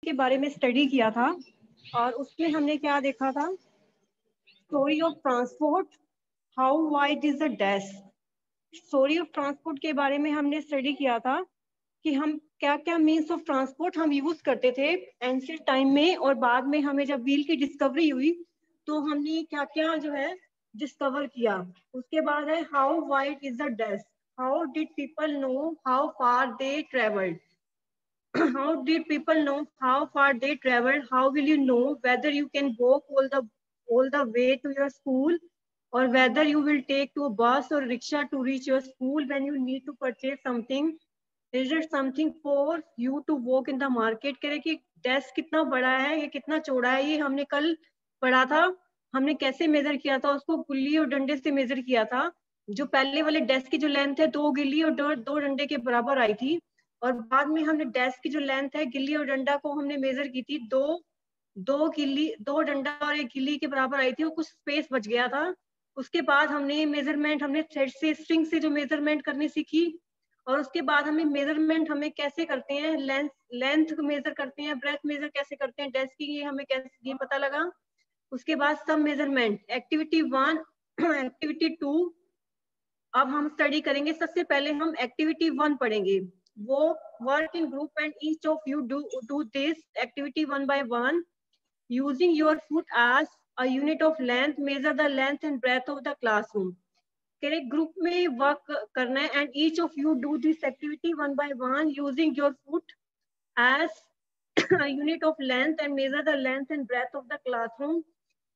के बारे में स्टडी किया था और उसमें हमने क्या देखा था, story of transport, how wide is the desk. Story of transport के बारे में हमने स्टडी किया था कि हम क्या क्या मीन्स ऑफ ट्रांसपोर्ट हम यूज करते थे एंशिएंट टाइम में, और बाद में हमें जब व्हील की डिस्कवरी हुई तो हमने क्या क्या जो है डिस्कवर किया। उसके बाद है how wide is the desk, how did people know how far they travelled, how did people know how far they traveled, how will you know whether you can walk all the way to your school, or whether you will take to a bus or rickshaw to reach your school when you need to purchase something, is it something for you to walk in the market। कह रहे कि desk कितना बड़ा है, ये कितना चौड़ा है, ये हमने कल पढ़ा था। हमने कैसे मेजर किया था उसको, गुल्ली और डंडे से मेजर किया था। जो पहले वाले डेस्क की जो लेंथ है 2 गिल्ली और दो डंडे के बराबर आई थी, और बाद में हमने डेस्क की जो लेंथ है गिल्ली और डंडा को हमने मेजर की थी, दो गिल्ली, 2 डंडा और 1 गिल्ली के बराबर आई थी, और कुछ स्पेस बच गया था। उसके बाद हमने मेजरमेंट, हमने थ्रेड से, स्ट्रिंग से जो मेजरमेंट करनी सीखी, और उसके बाद हमें मेजरमेंट हमें कैसे करते हैं, लेंथ मेजर करते हैं, ब्रेथ मेजर कैसे करते हैं डेस्क की, ये हमें कैसे ये पता लगा। उसके बाद सब मेजरमेंट, एक्टिविटी 1 एक्टिविटी 2 अब हम स्टडी करेंगे। सबसे पहले हम एक्टिविटी 1 पढ़ेंगे, वो work in group and each of you do this activity 1 by 1 using your foot as a unit of length, measure the length and breadth of the classroom. Group में work करना है, and each of you do this activity 1 by 1 using your foot as a unit of length and measure the length and breadth of the classroom.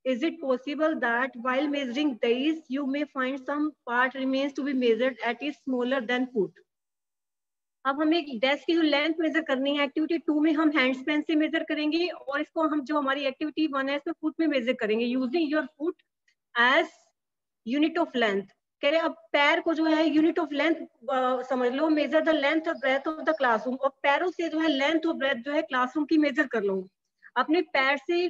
Is it possible that while measuring these, you may find some part remains to be measured at is smaller than foot? अब हमें desk की जो length major करनी है, activity 2 में हम hand span से major करेंगे, और इसको हम जो हमारी एक्टिविटी 1 है इसमें फुट में मेजर करेंगे, using your foot as unit of length. कह रहे अब पैर को जो है यूनिट ऑफ लेंथ समझ लो, मेजर द लेंथ और ब्रेथ ऑफ द क्लासरूम, और पैरों से जो है लेंथ और ब्रेथ जो है क्लासरूम की मेजर कर लो। अपने पैर से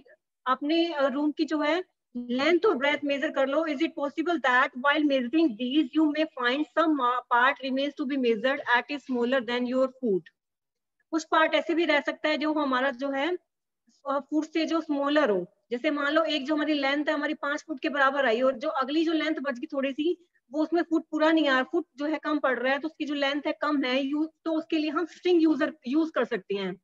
अपने रूम की जो है लेंथ और ब्रेथ मेजर कर लो। Is it possible that while measuring these you may find some part remains to be measured at is smaller than your foot. कुछ पार्ट ऐसे भी रह सकता है जो हमारा जो है फुट से जो स्मॉलर हो। जैसे मान लो एक जो हमारी लेंथ है हमारी 5 फुट के बराबर आई, और जो अगली जो लेंथ बच गई थोड़ी सी, वो उसमें फुट पूरा नहीं आ, फुट जो है कम पड़ रहा है, तो उसकी जो लेंथ है कम है, तो उसके लिए हम स्ट्रिंग यूज कर सकते हैं।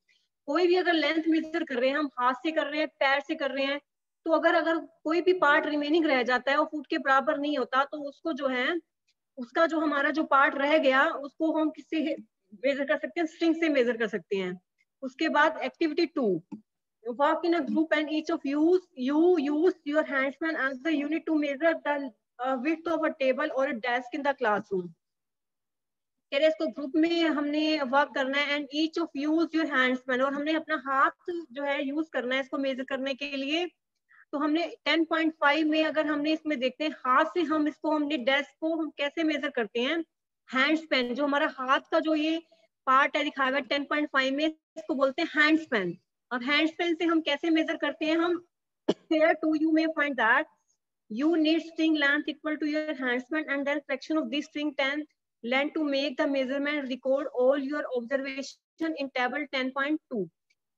कोई भी अगर लेंथ मेजर कर रहे हैं, हम हाथ से कर रहे हैं, पैर से कर रहे हैं, तो अगर कोई भी पार्ट रिमेनिंग रह जाता है और फुट के बराबर नहीं होता, तो उसको जो है उसका जो हमारा जो पार्ट रह गया उसको हम किससे मेजर कर सकते हैं, स्ट्रिंग से मेजर कर सकते हैं। उसके बाद activity 2, work in a group and each of you use your handspan as the unit to measure the width of a table or a desk in the classroom। कह रहे इसको ग्रुप में हमने वर्क करना है, and each of us your हैंड्समैन, और हमने अपना हाथ जो है यूज करना है इसको मेजर करने के लिए। तो हमने 10.5 में अगर हमने इसमें देखते हैं हाथ से हम इसको हमने डेस्क को हम कैसे मेजर करते हैं, हैंड स्पैन जो हमारा हाथ का जो ये पार्ट है दिखाया हुआ 10.5 में, इसको बोलते हैं हैंड स्पैन। और हैंड स्पैन से हम कैसे मेजर करते हैं, हम here too you may find that you need string length equal to your hand span and then section of this string 10 length to make the measurement, record all your observation in table 10.2।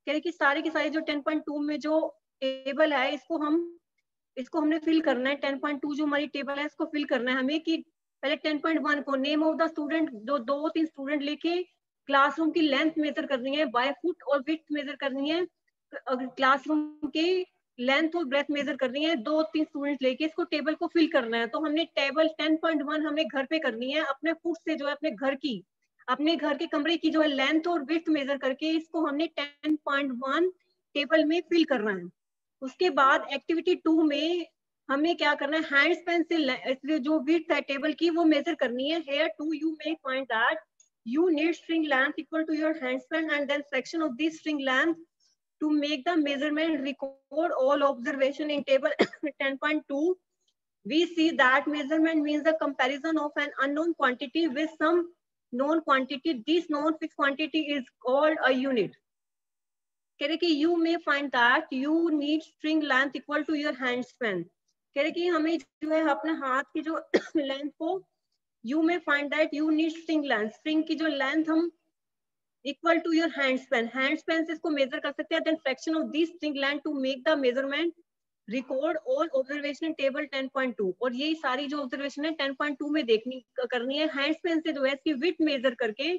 कह रहे कि सारी की सारी जो 10.2 में जो table है इसको हमने फिल करना है। 10.2 जो हमारी टेबल है इसको फिल करना है हमें, कि पहले 10.1 को नेम ऑफ द स्टूडेंट, जो 2-3 स्टूडेंट लेके क्लासरूम की लेंथ मेजर करनी है, बाय फुट और विड्थ मेजर करनी है, क्लासरूम की लेंथ और ब्रेथ मेजर करनी है, 2-3 स्टूडेंट लेके इसको टेबल को फिल करना है। तो हमने टेबल 10.1 हमने घर पे करनी है, अपने फुट से जो है अपने घर के कमरे की जो है लेंथ और विड्थ मेजर करके इसको हमने 10.1 टेबल में फिल करना है। उसके बाद एक्टिविटी 2 में हमें क्या करना है, हैंड स्पैन से जो विड्थ है टेबल की वो मेजर करनी है। Here too you may find that you need string length equal to your hand span and then section of this string length to make the measurement, record all observation in table 10.2. We see that measurement means the comparison of an unknown quantity with some known quantity. This known fixed quantity is called a unit। कह रहे कि you may find that you need string length equal to your hand span। कह रहे कि हमें जो है अपने हाथ की जो लेंथ को you may find that you need string length, string की जो लेंथ हम equal to your hand span, hand span से इसको मेजर कर सकते हैं। Then fraction of this string length to make the measurement, record all observation table 10.2। और यही सारी जो ऑब्जर्वेशन है 10.2 में देखनी करनी है। हैंड स्पैन से जो है इसकी विड्थ मेजर करके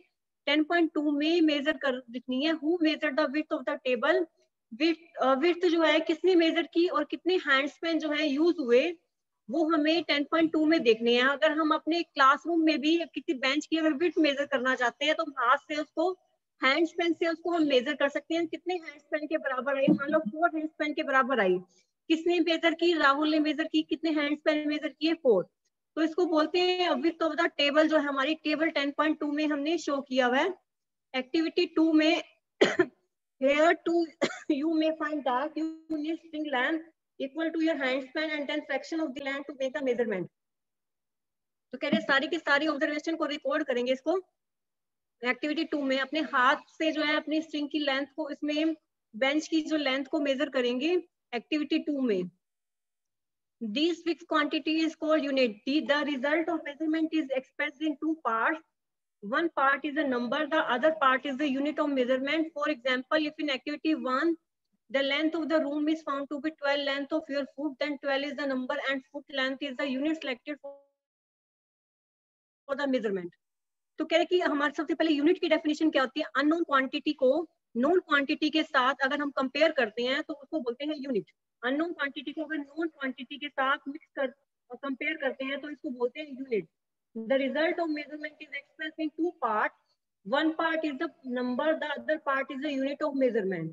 10.2 में मेजर कर दिखनी है। Who measure the width of the table, width जो है किसने मेजर की और कितने हैंड स्पैन जो है यूज हुए वो हमें 10.2 में देखने हैं। अगर हम अपने क्लासरूम में भी किसी बेंच की अगर विड्थ मेजर करना चाहते हैं तो हाथ से उसको, हैंड स्पैन से उसको हम मेजर कर सकते हैं। कितने हैंड स्पैन के बराबर आई, मान लो 4 हैंड स्पैन के बराबर आई। किसने मेजर की, राहुल ने मेजर की। कितने हैंड स्पैन मेजर किए, 4। तो इसको बोलते हैं विड्थ ऑफ द टेबल, जो है हमारी टेबल 10.2 में हमने शो किया हुआ है। एक्टिविटी 2 में here to you may find that you need string length equal to your hand span and then fraction of the length to make the measurement। तो कह रहे सारी की सारी ऑब्जर्वेशन को रिकॉर्ड करेंगे इसको एक्टिविटी 2 में। अपने हाथ से जो है अपनी स्ट्रिंग की लेंथ को, इसमें बेंच की जो लेंथ को मेजर करेंगे एक्टिविटी 2 में। This fixed quantity is called unit. The result of measurement is expressed in 2 parts. One part is a number, the other part is the unit of measurement. For example, if in activity 1 the length of the room is found to be 12 length of your foot, then 12 is the number and foot length is the unit selected for the measurement। तो कह रहे कि हमारे सबसे पहले unit की definition क्या होती है, अननोन क्वांटिटी को नोन क्वांटिटी के साथ अगर हम कंपेयर करते हैं तो उसको बोलते हैं यूनिट। अननोन क्वांटिटी को अगर नोन क्वांटिटी के साथ मिक्स कर कंपेयर करते हैं तो इसको बोलते हैं unit. The result of measurement is expressed in 2 parts. One part is the number, the other part is the unit of measurement.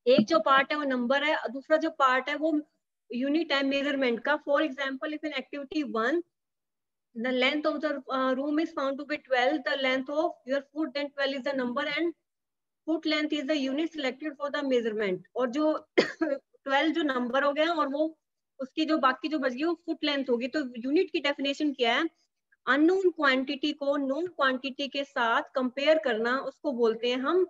एक जो पार्ट है वो नंबर है, दूसरा जो पार्ट है वो यूनिट है मेजरमेंट का। For example if in activity 1 the length of the room is found to be 12, the length of your foot, then 12 is the number and foot length is the unit selected for the measurement। और जो 12 जो number हो गया और वो उसकी जो बाकी जो बच गई वो फुट लेंथ होगी। तो यूनिट की डेफिनेशन क्या है, अननोन क्वांटिटी को नोन क्वांटिटी के साथ कंपेयर करना, उसको बोलते हैं हम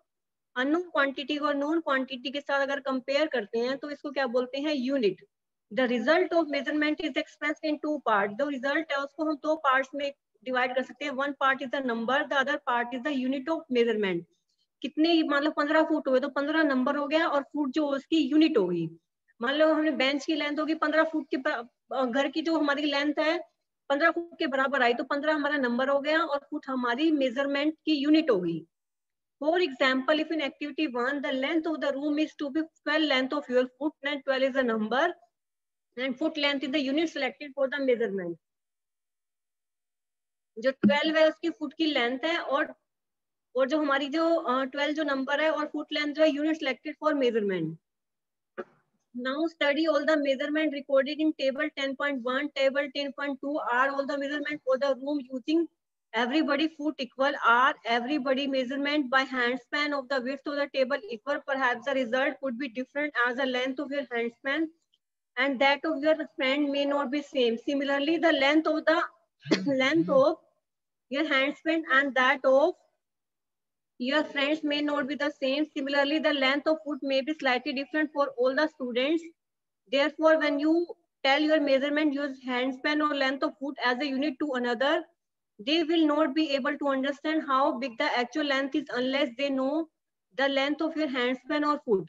अननोन क्वांटिटी को नोन क्वांटिटी के साथ अगर कंपेयर करते हैं तो इसको क्या बोलते हैं, unit. The result of measurement is expressed in 2 part. जो रिजल्ट है उसको हम 2 पार्ट्स में डिवाइड कर सकते हैं। One part is the number, the other part is the unit of measurement. कितने, मान लो 15 फुट हुए तो 15 नंबर हो गया और फुट जो उसकी यूनिट होगी। मान लो हमने बेंच की लेंथ होगी 15 फुट के, घर की जो हमारी लेंथ है 15 फुट के बराबर आई तो 15 हमारा नंबर हो गया और फुट हमारी मेजरमेंट की यूनिट होगी। For example if in activity 1 the length of the room is to be 12 length of your foot, and 12 is the number and foot length is the unit selected for the measurement. जो 12 है उसकी foot की length है और जो हमारी जो 12 जो नंबर है और फुट लेंथ जो है unit selected for measurement. Now study all the measurement recorded in table 10.1, table 10.2 are all the measurement for the room using everybody foot equal, are everybody measurement by hand span of the width of the table equal. Perhaps the result could be different as the length of your hand span and that of your friend may not be same. Similarly, the length of the length of your hand span and that of your friends may not be the same. Similarly, the length of foot may be slightly different for all the students. Therefore, when you tell your measurement, use hand span or length of foot as a unit to another. They will not be able to understand how big the actual length is unless they know the length of your hand span or foot.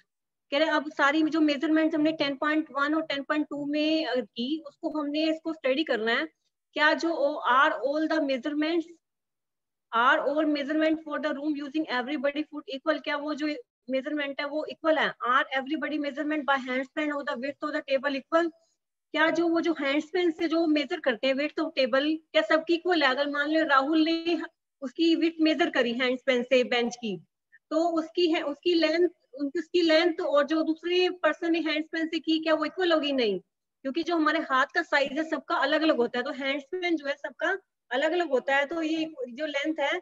कह रहे अब सारी जो measurements हमने 10.1 और 10.2 में की उसको हमने इसको स्टडी करना है। क्या जो are all the measurements are all measurement for the room using everybody foot equal, क्या वो जो मेजरमेंट है वो इक्वल है। Are everybody measurement by hand span of the width of the table equal, क्या जो वो जो हैंड स्पैन से जो मेजर करते हैं विड्थ ऑफ टेबल क्या सबकी इक्वल है। अगर मान लो राहुल ने उसकी विड्थ मेजर करी हैंड स्पैन से बेंच की तो उसकी लेंथ और जो दूसरे पर्सन ने हैंड स्पैन से की क्या वो इक्वल होगी, नहीं, क्योंकि जो हमारे हाथ का साइज है सबका अलग अलग होता है। तो हैंड स्पैन जो है सबका अलग अलग होता है तो ये जो लेंथ है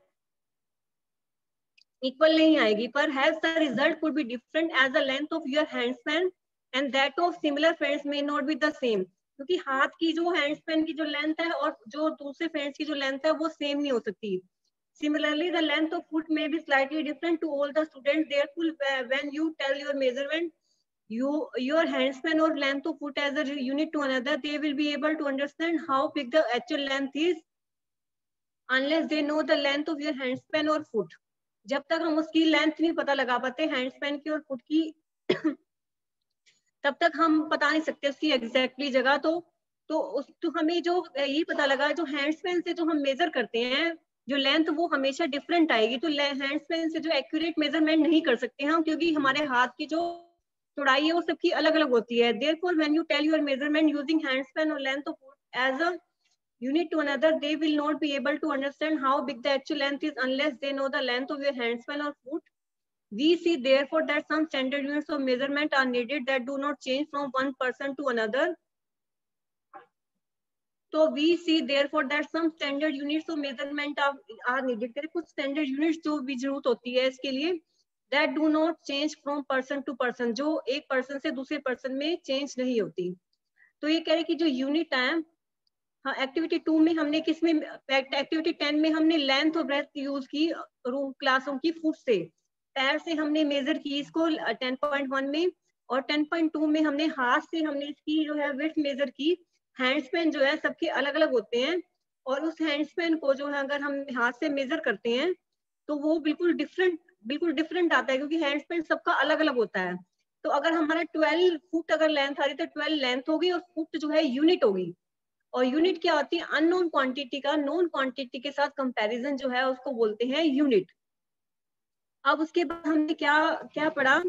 इक्वल नहीं आएगी। पर has the result could be different as the length of your hand span and that of similar friends may not be the same. क्योंकि हाथ की जो हैंड स्पैन की जो लेंथ है और जो दूसरे फ्रेंड्स की जो लेंथ है वो सेम नहीं हो सकती। Similarly, the length of foot may be slightly different to all the students. Therefore, when you tell your measurement, your hand span or length of foot as a unit to another, they will be able to understand how big the actual length is unless they know the length of your hand span और foot. जब तक हम उसकी length नहीं पता लगा पाते hand span की और फुट की तब तक हम पता नहीं सकते उसकी एग्जैक्टली जगह। तो हमें जो ये पता लगा, जो हैंड स्पैन से जो हम मेजर करते हैं जो लेंथ, वो हमेशा डिफरेंट आएगी। तो हैंड स्पैन से जो एक्यूरेट मेजरमेंट नहीं कर सकते हम, क्योंकि हमारे हाथ की जो चौड़ाई है वो सबकी अलग अलग होती है। Therefore when you tell your measurement using hand span और length of as a unit to another, they will not be able to understand how big the actual length is unless they know the length of your hand span or foot. We see therefore that some standard units of measurement are needed that do not change from one person to another. So we see therefore that some standard units of measurement are needed. कुछ standard units जो भी जरूरत होती है इसके लिए, that do not change from person to person, जो एक person से दूसरे person में change नहीं होती। तो ये कह रहे कि जो unit है, हाँ, एक्टिविटी 2 में हमने किसमें, एक्टिविटी 10 में हमने लेंथ और ब्रेथ यूज की रूम क्लासरूम की, फुट से पैर से हमने मेजर की इसको 10.1 में, और 10.2 में हमने हाथ से हमने इसकी जो है विड्थ मेजर की। हैंड स्पैन जो है सबके अलग अलग होते हैं, और उस हैंड स्पैन को जो है अगर हम हाथ से मेजर करते हैं तो वो बिल्कुल डिफरेंट आता है, क्योंकि हैंड स्पैन सबका अलग अलग होता है। तो अगर हमारा 12 फुट अगर लेंथ आ रही तो 12 लेंथ होगी, और फुट जो है यूनिट होगी। और यूनिट क्या होती है, अननोन क्वांटिटी का नोन क्वांटिटी के साथ कंपैरिजन जो है उसको बोलते हैं यूनिट। अब उसके बाद हमने क्या क्या पढ़ा,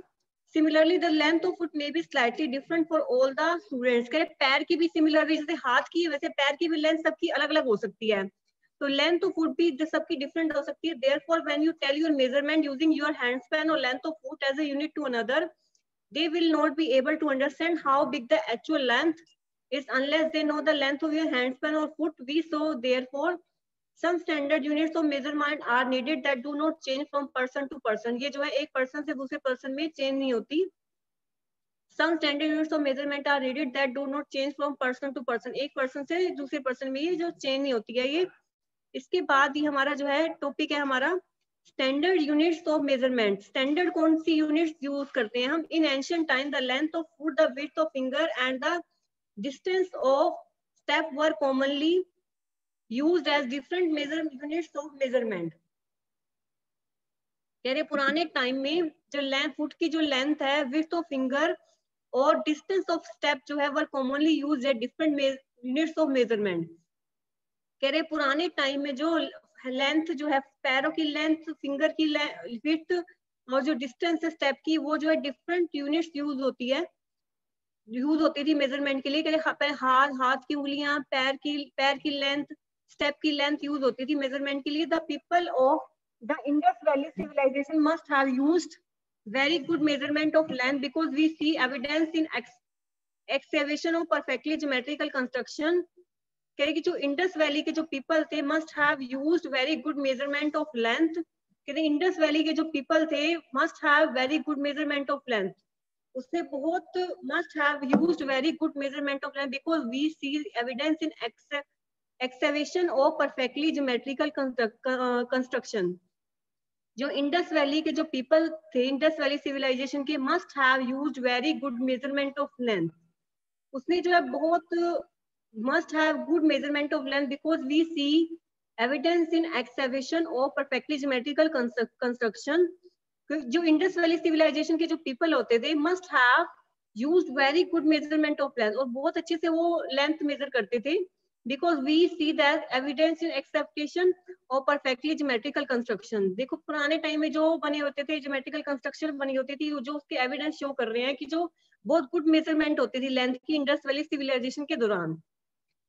similarly the length of foot may be slightly different for all the students. कह पैर की भी सिमिलरली, जैसे हाथ की वैसे पैर की भी लेंथ सबकी अलग अलग हो सकती है, तो लेंथ ऑफ फुट भी सबकी डिफरेंट हो सकती है। Therefore when you tell your measurement using your hand span और length of foot as a unit to another, they will not be able to understand how big the actual length is unless they know the length of your handspan or foot. We saw therefore some standard units of measurement are needed that do not change from person to person. ये जो है एक person से दूसरे person में change नहीं होती। Some standard units of measurement are needed that do not change from person to person. एक person से दूसरे person में ये जो change नहीं होती है ये। इसके बाद ही हमारा जो है टॉपिक है हमारा standard units of measurement. Standard कौन सी यूनिट्स यूज करते हैं हम, in ancient time the length of foot, the width of finger and the distance of step were commonly used as different measure units of measurement. कह रहे पुराने time में जो लेंथ फुट की जो लेंथ है, विड्थ ऑफ फिंगर और distance of step जो है were commonly used as different units of measurement. कह रहे पुराने टाइम में जो लेंथ जो है, पैरों की लेंथ, फिंगर की विड्थ और जो डिस्टेंस है स्टेप की, वो जो है डिफरेंट यूनिट्स यूज होती थी मेजरमेंट के लिए। कह हाथ की उंगलियां, पैर की लेंथ, स्टेप की लेंथ यूज होती थी मेजरमेंट के लिए। The people of the Indus valley civilisation must have used very good measurement of length because we see evidence in excavation of perfectly geometrical construction. कह कि जो इंडस वैली के जो पीपल थे must have used very good measurement of length. कहते Indus valley के जो people थे must have very good measurement of length, उससे बहुत must have used very good measurement of length because we see evidence in excavation of perfectly geometrical construction. जो Indus valley के जो people थे, Indus valley civilisation के, must have used very good measurement of length. उसने जो है बहुत must have good measurement of length because we see evidence in excavation of perfectly geometrical construction. जो इंडस वैली सिविलाइजेशन के जो people होते थे must have used very good measurement of length, और बहुत अच्छे से वो लेंथ मेजर करते थे because we see that evidence in excavation of perfectly geometrical construction. देखो पुराने टाइम में जो बने होते थे ज्योमेट्रिकल कंस्ट्रक्शन बनी होती थी, जो उसके एविडेंस शो कर रहे हैं कि जो बहुत गुड मेजरमेंट होती थी लेंथ की इंडस वैली सिविलाइजेशन के दौरान।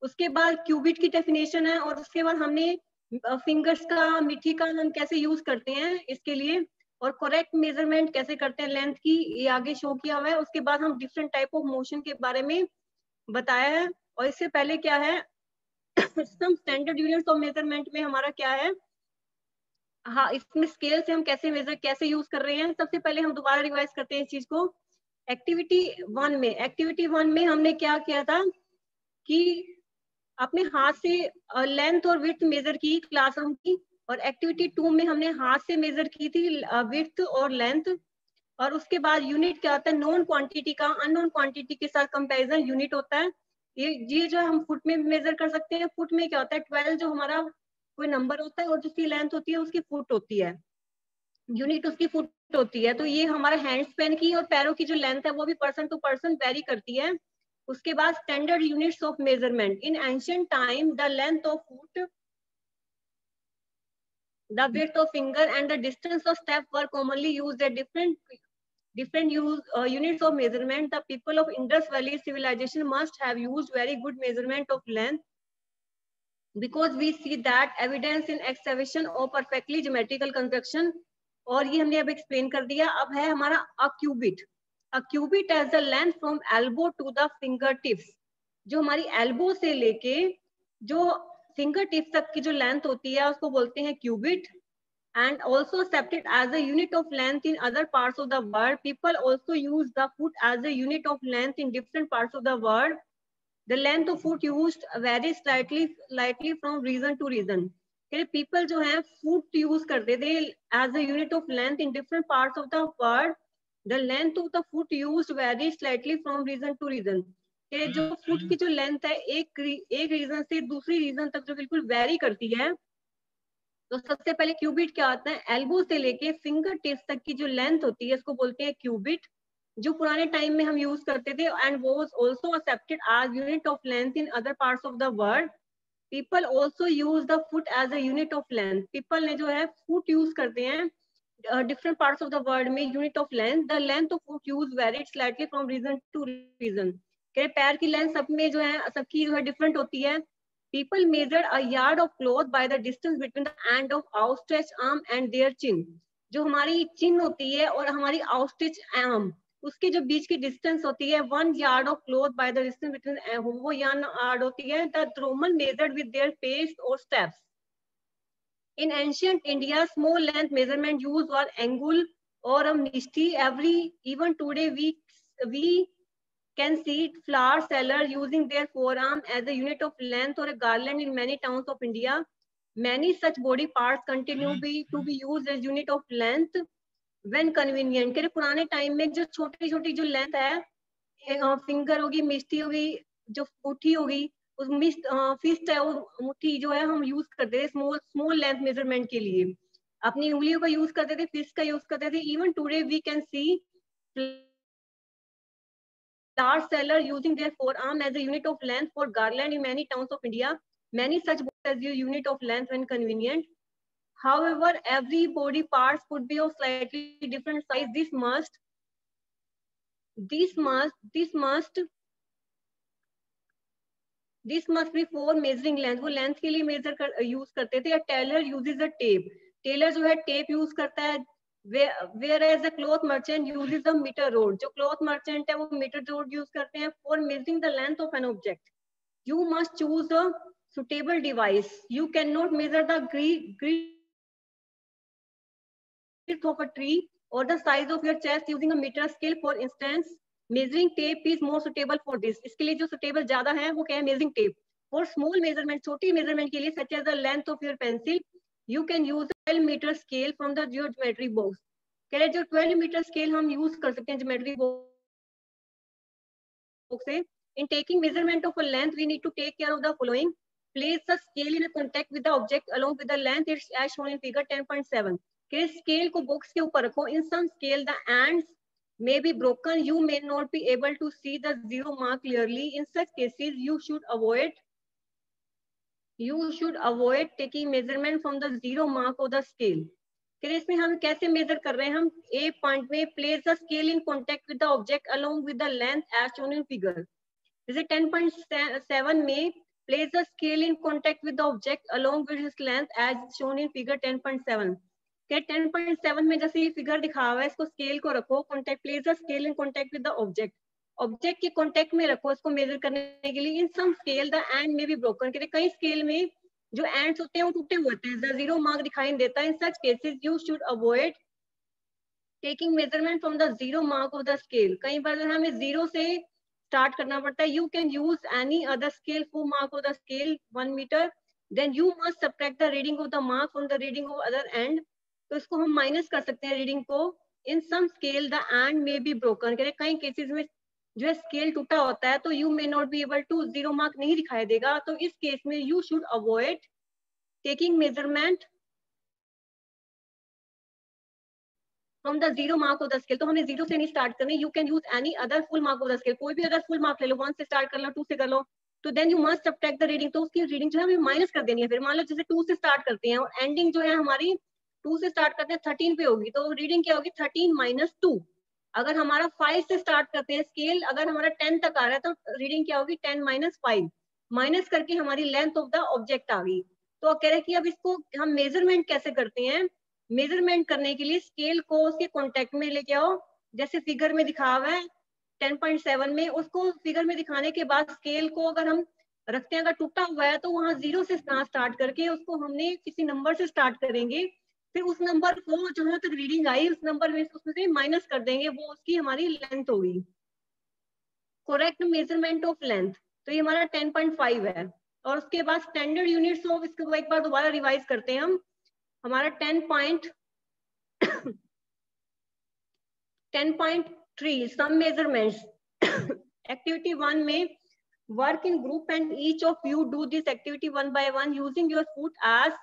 उसके बाद क्यूबिट की डेफिनेशन है, और उसके बाद हमने फिंगर्स का, मिट्टी का हम कैसे यूज करते हैं इसके लिए, और करेक्ट मेजरमेंट कैसे करते हैं लेंथ की, ये आगे शो किया हुआ है। उसके बाद हम डिफरेंट टाइप ऑफ मोशन के बारे में बताया है। और इससे पहले क्या है, some standard units of measurement में हमारा क्या है, हाँ इसमें स्केल से हम कैसे यूज कर रहे हैं। सबसे पहले हम दोबारा रिवाइज करते हैं इस चीज को। एक्टिविटी 1 में हमने क्या किया था कि अपने हाथ से लेंथ और विड्थ मेजर की क्लासरूम की, और एक्टिविटी 2 में हमने हाथ से मेजर की थी विड्थ और लेंथ। और उसके बाद यूनिट क्या होता है, नोन क्वांटिटी का अननोन क्वांटिटी के साथ कंपैरिजन यूनिट होता है। ये जो हम फुट में मेजर कर सकते हैं। फुट में क्या होता है, 12 जो हमारा कोई नंबर होता है और जिसकी लेंथ होती है उसकी फुट होती है, यूनिट उसकी फुट होती है। तो ये हमारा हैंड स्पैन की और पैरों की जो लेंथ है वो भी पर्सन टू पर्सन वेरी करती है। उसके बाद standard units of measurement, in ancient time the length of foot, the width of finger and the distance of step were commonly used at different units of measurement. The people of Indus Valley civilization must have used very good measurement of length, because we see that evidence in excavation of perfectly geometrical construction. और ये हमने अब explain कर दिया। अब है हमारा a cubit. A cubit as the length from elbow to the finger tips, जो हमारी एल्बो से लेके जो फिंगर टिप्स तक की जो लेंथ होती है उसको बोलते हैं qubit. and also accepted as a unit of length in other parts of the world. People also use the foot as a unit of length in different parts of the world. The length of foot used varies slightly from region to region. People जो हैं foot use करते थे as a unit of length in different parts of the world. The length of the foot used varies slightly from region to region. जो foot की जो length है एक region से दूसरी region तक जो बिल्कुल vary करती है। तो सबसे पहले क्यूबिट क्या आता है, एल्बो से लेके फिंगर टिप्स तक की जो लेंथ होती है इसको बोलते हैं क्यूबिट, जो पुराने टाइम में हम यूज करते थे and was also accepted as unit of length in other parts of the world. People also use the foot as a unit of length. People ने जो है फुट यूज करते हैं different parts of the world में unit of length. The length of foot use varied slightly from region to region. पैर की length सब में जो है सबकी जो है डिफरेंट होती है। People measured a yard of cloth by the distance between the end of outstretched arm and their chin. जो हमारी चिन होती है और हमारी outstretched arm, उसके जो बीच की डिस्टेंस होती है 1 yard of cloth by the distance between वो yard होती है। The Roman measured with their pace or steps. In ancient India, small length measurement used were angul or a nishti. Even today we can see flower seller using their forearm as a unit of length or a garland in many towns of India. Many such body parts continue to be used as unit of length when convenient. के पुराने time में जो छोटी छोटी जो length है, finger होगी, मिस्टी होगी, जो मुट्ठी होगी, उस फिस्ट है, वो मुट्ठी जो है हम यूज करते थे स्मॉल लेंथ मेजरमेंट के लिए। अपनी उंगलियों का यूज करते थे, फिस्ट का यूज करते थे। Even today we can see flower seller using their forearm as a unit of length for garland in many towns of India. Many such bodies as a unit of length when convenient. However, every body parts could be of slightly different size. This must be for measuring length. वो length के लिए measure use करते थे। A tailor uses a tape. Tailor जो है tape use करता है। Whereas the cloth merchant uses a meter rod. जो cloth merchant है वो meter rod use करते हैं for measuring the length of an object. You must choose a suitable device. You cannot measure the width of a tree or the size of your chest using a meter scale. For instance, measuring tape is more suitable for this. इसके लिए जो suitable ज्यादा है वो क्या है, measuring tape. For small measurement, छोटी measurement के लिए such as the length of your pencil, you can use a 12-meter scale from the geometry box. कह रहे जो 12-meter scale हम use कर सकते हैं geometry box से. In taking measurement of a length, we need to take care of the following. Place the scale in a contact with the object along with the length. It's as shown in figure 10.7. के scale को box के ऊपर रखो. In some scale, the ends may be broken. You may not be able to see the zero mark clearly. In such cases, you should avoid taking measurement from the zero mark of the scale. फिर इसमें हम कैसे major कर रहे हैं, हम a point में place the scale in contact with the object along with the length as shown in figure. जैसे 10.7 में place the scale in contact with the object along with his length as shown in figure 10.7. के 10.7 में जैसे ये figure दिखा हुआ है, इसको स्केल को रखो contact, place the scale in contact with the object के कांटेक्ट में रखो इसको मेजर करने के लिए. इन सम स्केल द एंड में बी ब्रोकन. कई स्केल में जो एंड्स होते हैं वो टूटे हुए होते हैं, द जीरो मार्क दिखाई देता है. In such cases you should avoid taking measurement from the zero mark of the scale. कई बार हमें जीरो से स्टार्ट करना पड़ता है. You can use any other scale for mark of the scale 1 metre. Then you must subtract the reading of the mark from the reading of other end. तो इसको हम माइनस कर सकते हैं रीडिंग को. In some scale the and may be broken. कई cases में जो है स्केल टूटा होता है तो you may not be able to, zero mark नहीं दिखाई देगा. तो इस केस में you should avoid taking measurement from the zero mark of the scale. तो हमें जीरो से नहीं स्टार्ट करनी, you can use any other full mark of the scale, कोई भी अदर फुल मार्क ले लो, 1 से स्टार्ट कर लो, 2 से कर लो, तो then you must subtract the reading, तो उसकी रीडिंग जो है हमें माइनस कर देनी है। फिर मान लो जैसे 2 से स्टार्ट करते हैं और एंडिंग जो है हमारी 2 से स्टार्ट करते हैं 13 पे होगी, तो रीडिंग क्या होगी 13 माइनस 2। अगर हमारा 5 से स्टार्ट करते हैं स्केल, अगर हमारा 10 तक आ रहा है तो रीडिंग क्या होगी 10 माइनस 5, माइनस करके हमारी लेंथ ऑफ द ऑब्जेक्ट आ गई। तो कह रहे कि अब इसको हम मेजरमेंट कैसे करते हैं, मेजरमेंट करने के लिए स्केल को उसके कॉन्टेक्ट में लेके आओ, जैसे फिगर में दिखा हुआ है 10.7 में, उसको फिगर में दिखाने के बाद स्केल को अगर हम रखते हैं, अगर टूटा हुआ है तो वहां जीरो से स्टार्ट करके उसको हमने किसी नंबर से स्टार्ट करेंगे, फिर उस नंबर को जहां तक रीडिंग आई उस नंबर में उसमें से माइनस कर देंगे, वो उसकी हमारी लेंथ होगी। करेक्ट मेजरमेंट ऑफ लेंथ, तो ये हमारा 10.5 है। और उसके बाद स्टैंडर्ड यूनिट्स ऑफ, इसको एक बार दोबारा रिवाइज करते हैं हम, हमारा 10.3 सम मेजरमेंट्स। एक्टिविटी 1 में work in group and each of you do this activity one by one using your foot as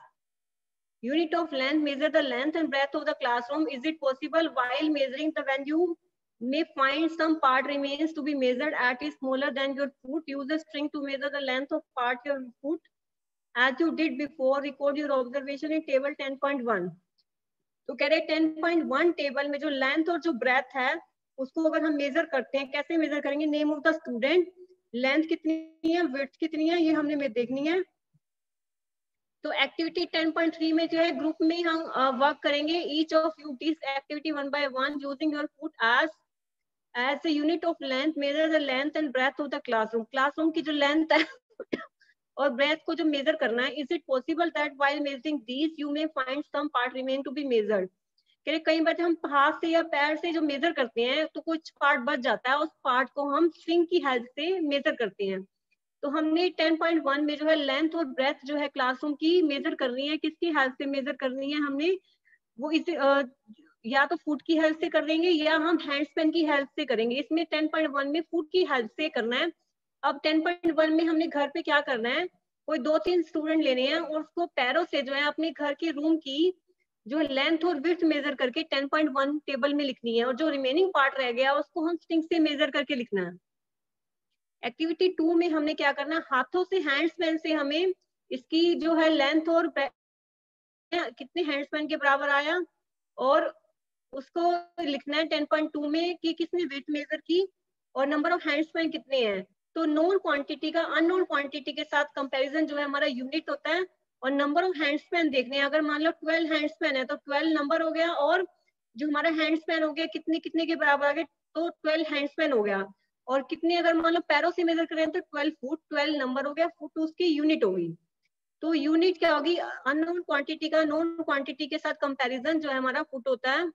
unit of length. Measure the length and breadth of the classroom. Is it possible while measuring the when you may find some part remains to be measured at is smaller than your foot? Use a string to measure the length of part your foot as you did before. Record your observation in table 10.1. तो कह रहे 10.1 table में जो length और जो breath है उसको अगर हम मेजर करते हैं, कैसे मेजर करेंगे, name of the student, length कितनी है, विड्थ कितनी है, ये हमने देखनी है। तो एक्टिविटी 10.3 में जो है ग्रुप में हम वर्क करेंगे, each of you this activity 1 by 1 using your foot as a unit of length, measure the length and breadth of the classroom. Classroom की जो लेंथ है और ब्रेथ को जो मेजर करना है, is it possible that while measuring these you may find some part remain to be measured. कई बार हम हाथ से या पैर से जो मेजर करते हैं तो कुछ पार्ट बच जाता है, उस पार्ट को हम स्ट्रिंग की हेल्प से मेजर करते हैं। तो हमने 10.1 में जो है लेंथ और ब्रेथ जो है क्लासरूम की मेजर करनी है, किसकी हेल्प से मेजर करनी है हमने, वो इस या तो फुट की हेल्प से कर देंगे या हम हैंड स्पेन की हेल्प से करेंगे। इसमें 10.1 में फुट की हेल्प से करना है। अब 10.1 में हमने घर पे क्या करना है, कोई 2-3 स्टूडेंट लेने हैं और उसको पैरों से जो है अपने घर के रूम की जो लेंथ और विड्थ मेजर करके 10.1 टेबल में लिखनी है, और जो रिमेनिंग पार्ट रह गया उसको हम स्ट्रिंग से मेजर करके लिखना है। एक्टिविटी 2 में हमने क्या करना है, हाथों से हैंड स्पेन से हमें इसकी जो है लेंथ और कितने हैंड स्पेन के बराबर आया और उसको लिखना है 10.2 में कि किसने वेट मेजर की और नंबर ऑफ हैंड स्पेन कितने हैं। तो नोन क्वांटिटी का अननोन क्वांटिटी के साथ कंपैरिजन जो है हमारा यूनिट होता है, और नंबर ऑफ हैंड स्पेन देखने हैं, अगर मान लो 12 हैंड स्पेन है तो 12 नंबर हो गया, और जो हमारा हैंड स्पेन हो गया कितने कितने के बराबर आ गए, तो 12 हैंड स्पेन हो गया। और कितने अगर मान लो पैरों से मेजर करें तो 12 फुट, 12 नंबर हो गया, फुट उसकी यूनिट होगी। तो यूनिट क्या होगी, अननोन क्वांटिटी का नोन क्वांटिटी के साथ कंपैरिजन जो है हमारा फुट होता है।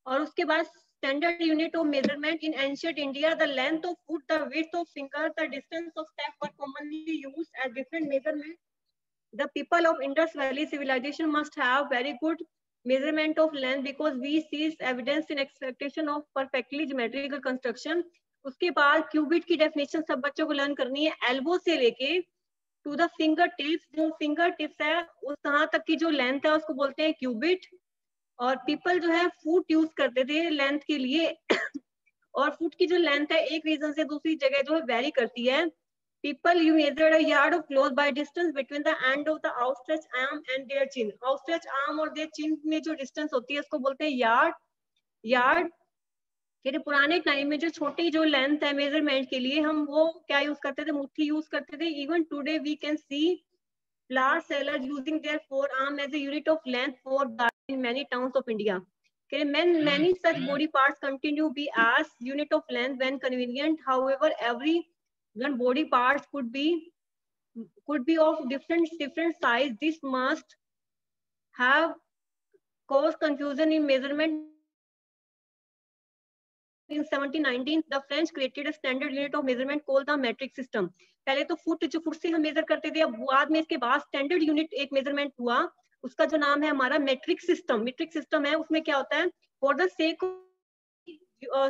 और उसके बाद standard unit of measurement in ancient India, the length of foot, the width of finger, the distance of step were commonly used as different measurement. The people of Indus Valley civilization must have very good measurement of length because we see evidence in expectation of perfectly geometrical construction. उसके बाद qubit की definition सब बच्चों को learn करनी है, elbow से लेके टू द फिंगर टिप्स, जो फिंगर टिप्स है उस तहाँ तक की जो लेंथ है उसको बोलते हैं क्यूबिट। और पीपल जो है फुट यूज करते थे लेंथ के लिए और फुट की जो लेंथ है एक रीजन से दूसरी जगह जो है वेरी करती है। People you measured a yard of cloth by distance between the end of the outstretched arm and their chin. Outstretched arm और their chin में जो distance होती है उसको बोलते हैं यार्ड। यार्ड फिर पुराने टाइम में जो छोटी जो लेंथ है मेजरमेंट के लिए हम वो क्या यूज करते थे, मुट्ठी यूज करते थे। Even today we can see flour sellers using their forearm as a unit of length for in many towns of India. Many such body parts continue to be as unit of length when convenient. However, every one body parts could be of different size. This must have caused confusion in measurement. In 1719, the French created a standard unit of measurement called the metric system. पहले तो foot से हम major करते थे, अब बाद में इसके बाद स्टैंडर्ड यूनिट एक मेजरमेंट हुआ, उसका जो नाम है हमारा मेट्रिक सिस्टम। मेट्रिक सिस्टम है, उसमें क्या होता है, for the sake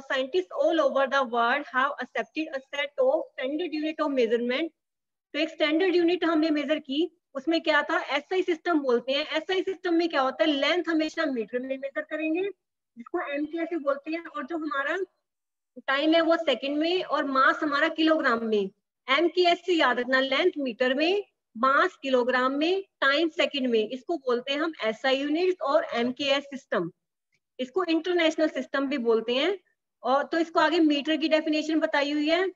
scientists all over the world have accepted a set of standard unit of measurement। तो एक स्टैंडर्ड यूनिट हमने मेजर की उसमें क्या था, एसआई सिस्टम बोलते हैं। एसआई सिस्टम में क्या होता है, लेंथ हमेशा मीटर में मेजर करेंगे, जिसको एमकेएस बोलते हैं, और जो हमारा टाइम है वो सेकंड में, और मास हमारा किलोग्राम में। एमकेएस से याद रखना, लेंथ मीटर में, मास किलोग्राम में, टाइम सेकंड में। इसको बोलते हैं हम एसआई यूनिट और एमकेएस सिस्टम। इसको इंटरनेशनल सिस्टम भी बोलते हैं। और तो इसको आगे मीटर की डेफिनेशन बताई हुई है।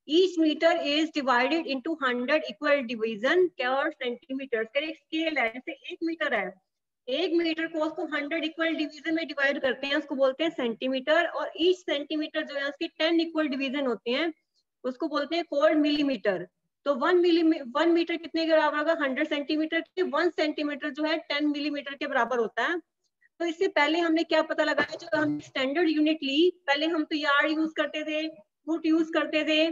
Each metre is divided into 100 equal division और सेंटीमीटर। एक स्केल है, जैसे 1 मीटर है, 1 मीटर को उसको 100 इक्वल डिवीजन में डिवाइड करते हैं, उसको बोलते हैं सेंटीमीटर। और ईच सेंटीमीटर जो है उसके 10 इक्वल डिवीजन होते हैं, उसको बोलते हैं कोल्ड मिलीमीटर। तो 1 मीटर कितने के बराबर होगा, 100 सेंटीमीटर के। 1 सेंटीमीटर जो है 10 मिलीमीटर के बराबर होता है। तो इससे पहले हमने क्या पता लगाया, जो हम स्टैंडर्ड यूनिट ली, पहले हम तो यार्ड यूज करते थे, फुट यूज करते थे,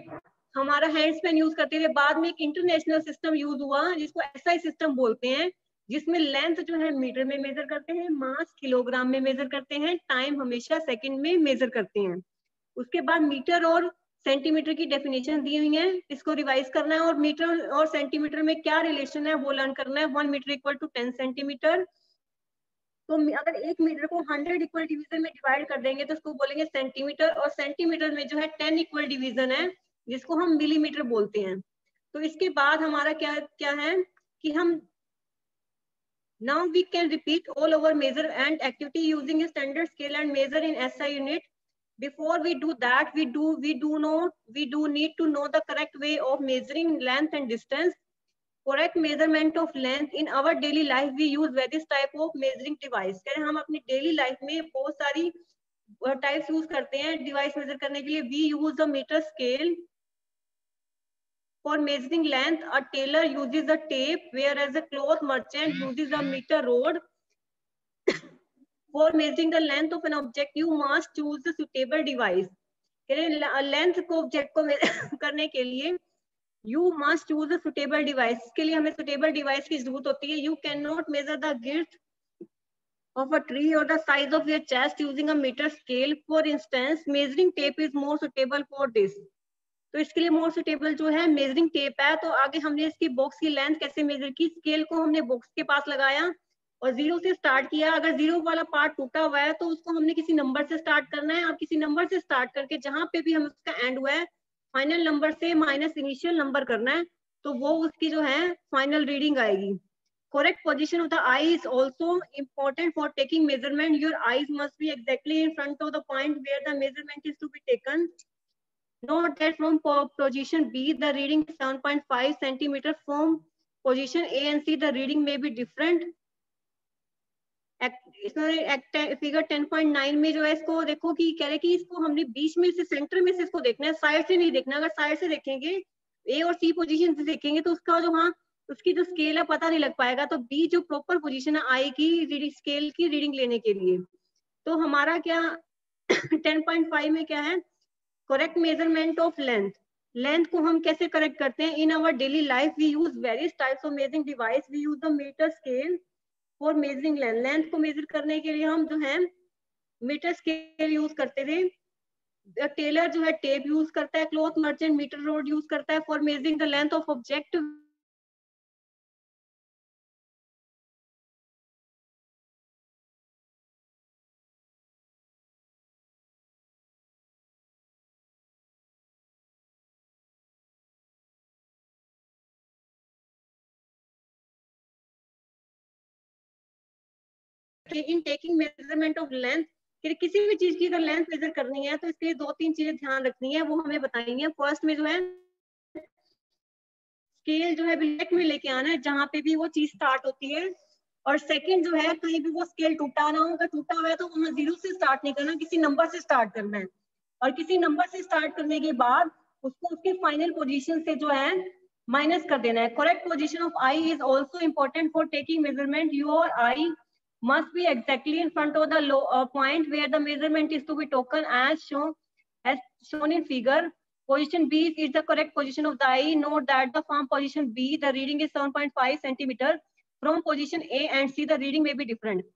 हमारा हैंडस्पैन यूज करते थे। बाद में एक इंटरनेशनल सिस्टम यूज हुआ जिसको एसआई सिस्टम बोलते हैं, जिसमें लेंथ जो है मीटर में मेजर करते हैं, मास किलोग्राम में मेजर करते हैं, टाइम हमेशा सेकंड में मेजर करते हैं। उसके बाद मीटर और सेंटीमीटर की डेफिनेशन दी हुई है, इसको रिवाइज करना है। और मीटर और सेंटीमीटर में क्या रिलेशन है वो लर्न करना है। 1 मीटर इक्वल टू 10 सेंटीमीटर। तो अगर 1 मीटर को 100 इक्वल डिवीजन में डिवाइड कर देंगे तो उसको बोलेंगे सेंटीमीटर। और सेंटीमीटर में जो है 10 इक्वल डिवीजन है, जिसको हम मिलीमीटर बोलते हैं। तो इसके बाद हमारा क्या क्या है कि हम now we can repeat all our measure and activity using a standard scale and measure in SI unit. Before we do that, we do need to know the correct way of measuring length and distance. Correct measurement of length in our daily life, we use various type of measuring device. कह रहे हम अपनी daily life में बहुत सारी types use करते हैं device measure करने के लिए। We use a meter scale for measuring length. A tailor uses a tape, whereas a cloth merchant uses a meter rod. For measuring the length of an object, you must choose a suitable device. कह रहे length को object को करने के लिए you must choose a suitable device. इसके लिए हमें suitable device की जरूरत होती है। You cannot measure the girth of a tree or the size of your chest using a meter scale. For instance, measuring tape is more suitable for this. तो इसके लिए more suitable जो है measuring tape है। तो आगे हमने इसकी बॉक्स की लेंथ कैसे मेजर की, स्केल को हमने बॉक्स के पास लगाया और 0 से स्टार्ट किया। अगर 0 वाला पार्ट टूटा हुआ है तो उसको हमने किसी नंबर से स्टार्ट करना है, और किसी नंबर से स्टार्ट करके जहां पे भी हम उसका एंड हुआ है फाइनल नंबर से माइनस इनिशियल नंबर करना है, तो वो उसकी जो है फाइनल रीडिंग आएगी। Correct position of the eye is also important for taking measurement. Your eyes must be exactly in front of the point where the measurement is to be taken. Note that from position B, the reading is 7.5 centimeter. From position A and C, the reading may be different. Figure 10.9 में जो है इसको देखो कि कह रहे कि इसको हमने बीच में से, सेंटर में से इसको देखना है, साइड से नहीं देखना। अगर साइड से देखेंगे, ए और सी पोजीशन से देखेंगे, तो उसका जो हाँ उसकी जो स्केल है पता नहीं लग पाएगा। तो बी जो प्रॉपर पोजीशन है आई की रीडिंग, स्केल की रीडिंग लेने के लिए। तो हमारा क्या 10.5 में क्या है, correct measurement of length. Length को हम कैसे करेक्ट करते हैं, in our daily life we use various types of measuring device. We use the metre scale for measuring length. Length को मेजर करने के लिए हम जो है मीटर स्केल यूज करते थे। टेलर जो है टेप यूज करता है, cloth merchant metre rod use करता है for measuring the length of object. In taking measurement of length, किसी भी चीज की अगर लेंथ मेजर करनी है तो इसके लिए 2-3 चीजें ध्यान रखनी है, वो हमें बताएंगे। फर्स्ट में जो है स्केल जो है ब्लैक में लेके आना है जहां पे भी वो चीज स्टार्ट होती है। और सेकंड जो है कहीं भी वो स्केल टूटा ना हो, अगर टूटा हुआ है तो वहां 0 से स्टार्ट नहीं करना, किसी नंबर से स्टार्ट करना है। और किसी नंबर से स्टार्ट करने के बाद उसको उसके फाइनल पोजीशन से जो है माइनस कर देना है। Correct position of I is also important for taking measurement. Your I must be exactly in front of the point where the measurement is to be taken as shown in figure. Position B is the correct position of the eye. Note that the from position B, the reading is 7.5 centimeter. From position A and C, the reading may be different.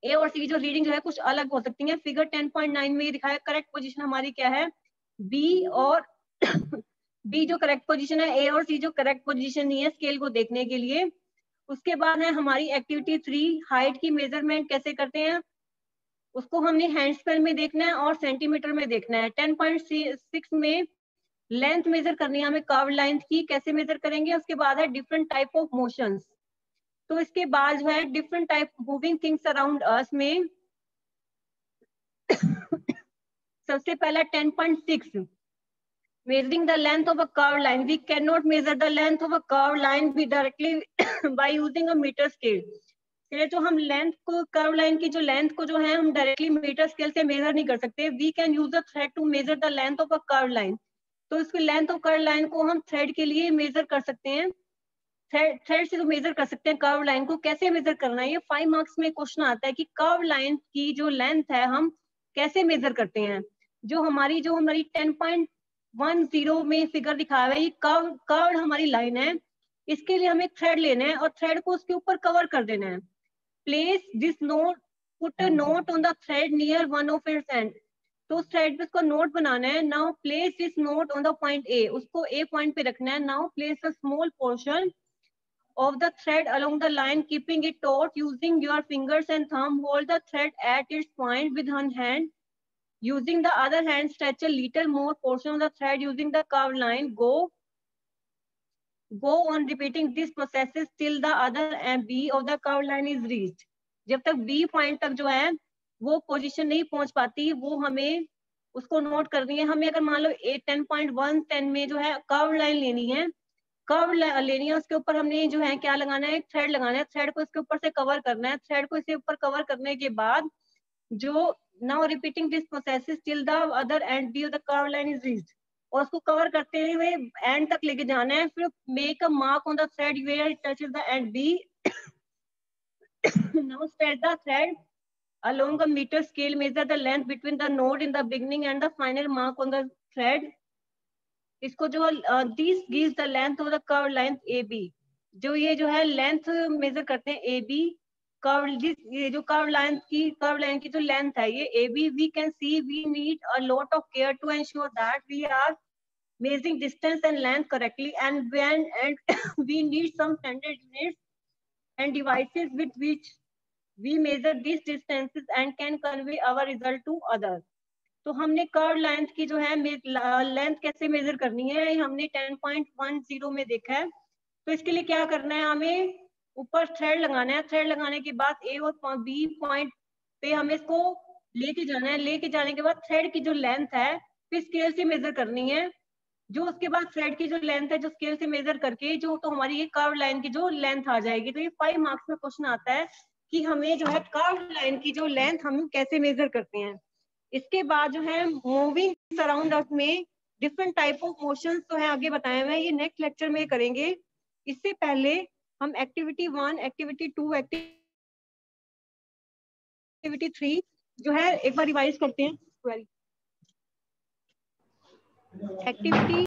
A और C जो reading जो है कुछ अलग हो सकती है। Figure 10.9 में दिखाया करेक्ट पोजीशन हमारी क्या है, B और B जो करेक्ट पोजीशन है, A और C जो करेक्ट पोजीशन नहीं है स्केल को देखने के लिए। उसके बाद है हमारी एक्टिविटी 3, हाइट की मेजरमेंट कैसे करते हैं, उसको हमने हैंड स्केल में देखना है और सेंटीमीटर में देखना है। 10.6 में लेंथ मेजर करनी है हमें कर्व लाइन की, कैसे मेजर करेंगे। उसके बाद है डिफरेंट टाइप ऑफ मोशंस, तो इसके बाद जो है different type moving things around earth में सबसे पहला 10.6 measuring the length of a curved line. We cannot measure the length of a curved line भी directly by using a meter scale. तो हम लेंथ को, कर्व लाइन की जो length को जो है हम डायरेक्टली मीटर स्केल से मेजर नहीं कर सकते। We can use the thread to measure the length of a curve line. तो इसकी लेंथ ऑफ कर्व लाइन को हम थ्रेड के लिए मेजर कर सकते हैं, थ्रेड से तो मेजर कर सकते हैं। कर्व लाइन को कैसे मेजर करना है, ये 5 मार्क्स में क्वेश्चन आता है कि कर्व लाइन की जो लेंथ है हम कैसे मेजर करते हैं। जो हमारी 10.10 में फिगर दिखाया हुआ है, ये कर्व हमारी लाइन है, इसके लिए हमें थ्रेड लेना है और थ्रेड को उसके ऊपर कवर कर देना है। Place this note, put a note on the thread near one of its and. तो उस थ्रेड पे उसको नोट बनाना है। Now place this note on the point A, उसको ए पॉइंट पे रखना है। Now place a small portion of the thread along the line, keeping it taut using your fingers and thumb. Hold the thread at its point with one hand. Using the other hand, stretch a little more portion of the thread using the curved line. Go on repeating this processes till the other B of the curved line is reached. जब तक B point तक जो है वो position नहीं पहुंच पाती, वो हमें उसको नोट करनी है। हमें अगर मान लो 10.1 में जो है कर्व लाइन लेनी है, कर्व लेनी है, उसके ऊपर हमने जो है क्या लगाना है, थ्रेड लगाना है। थ्रेड को इसके ऊपर से कवर करना है। थ्रेड को इसके ऊपर कवर करने के बाद जो now repeating this process till the other end B of the curve line is reached, और उसको कवर करते हुए एंड तक लेके जाना है। फिर make a mark on the thread where it touches the end B. Now stretch the thread along a meter scale, measure the length between the node in the beginning and the final mark on the thread. इसको जो this gives the length of the curve line A B, जो ये जो है length major करते हैं A B curve, ये जो कर्व लाइन की जो लेंथ है ये A B. We can see we need a lot of care to ensure that we are measuring distance and length correctly, and we need some standard units and devices with which we measure these distances and can convey our result to others. तो हमने curve length की जो है length कैसे major करनी है हमने 10.10 में देखा है। तो इसके लिए क्या करना है, हमें ऊपर थ्रेड लगाना है। थ्रेड लगाने के बाद ए और बी पॉइंट पे हमें इसको लेके जाना है। लेके जाने के बाद थ्रेड की जो लेंथ है फिर स्केल से मेजर करनी है। जो उसके बाद थ्रेड की जो लेंथ है जो स्केल से मेजर करके जो तो हमारी ये कर्व लाइन की जो लेंथ आ जाएगी। तो ये 5 मार्क्स में क्वेश्चन आता है कि हमें जो है कर्व लाइन की जो लेंथ हम कैसे मेजर करते हैं। इसके बाद जो है मूविंग अराउंड अर्थ में डिफरेंट टाइप ऑफ मोशंस तो है आगे बताए हुए हैं, ये नेक्स्ट लेक्चर में करेंगे। इससे पहले हम एक्टिविटी 1, एक्टिविटी 2, एक्टिविटी 3 जो है एक बार रिवाइज करते हैं। एक्टिविटी